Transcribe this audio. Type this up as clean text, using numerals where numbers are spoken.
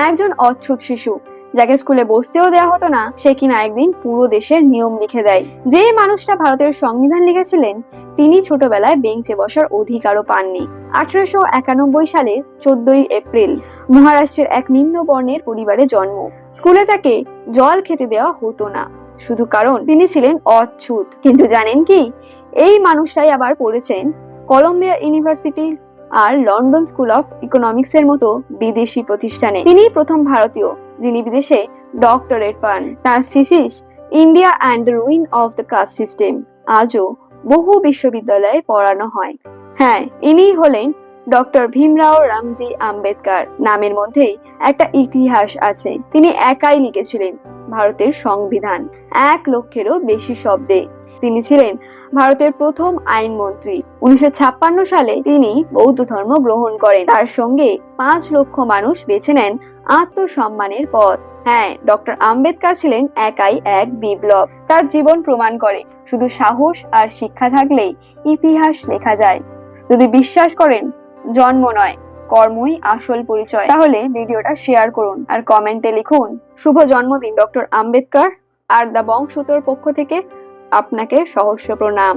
একজন অচ্ছুত শিশু যাকে স্কুলে বসতেও দেওয়া হতো না, সে কিনা একদিন পুরো দেশের নিয়ম লিখে দেয়। যে মানুষটা ভারতের সংবিধান লিখেছিলেন, তিনি ছোটবেলায় বেঞ্চে বসার অধিকারও পাননি। 1891 সালের 14 এপ্রিল মহারাষ্ট্রের এক নিম্ন বর্ণের পরিবারে জন্ম। স্কুলে তাকে জল খেতে দেওয়া হতো না, শুধু কারণ তিনি ছিলেন অচ্ছুত। কিন্তু জানেন কি, এই মানুষটাই আবার পড়েছেন কলম্বিয়া ইউনিভার্সিটি আর লন্ডন স্কুল অফ ইকোনমিক্স এর মতো বিদেশি প্রতিষ্ঠানে। তিনি প্রথম ভারতীয় যিনি বিদেশে ডক্টরেট পান। তার thesis India and the ruin of the caste system আজও বহু বিশ্ববিদ্যালয়ে পড়ানো হয়। হ্যাঁ, ইনি হলেন ডক্টর ভীমরাও রামজি আম্বেদকর। নামের মধ্যেই একটা ইতিহাস আছে। তিনি একাই লিখেছিলেন ভারতের সংবিধান 1 লক্ষেরও বেশি শব্দে। তিনি ছিলেন ভারতের প্রথম আইনমন্ত্রী। 1956 সালে তিনি বৌদ্ধ ধর্ম গ্রহণ করেন। তার সঙ্গে 5 লক্ষ মানুষ বেছে নেন আত্মসম্মানের পথ। হ্যাঁ, ডক্টর আম্বেদকর ছিলেন একাই এক বিপ্লব। তার জীবন প্রমাণ করে শুধু সাহস আর শিক্ষা থাকলেই ইতিহাস লেখা যায়। যদি বিশ্বাস করেন জন্ম নয়, কর্মই আসল পরিচয়, তাহলে ভিডিওটা শেয়ার করুন আর কমেন্টে লিখুন শুভ জন্মদিন ডক্টর আম্বেদকর। আর দ্য বংশোত্তর পক্ষ থেকে আপনাকে সহস্র প্রণাম।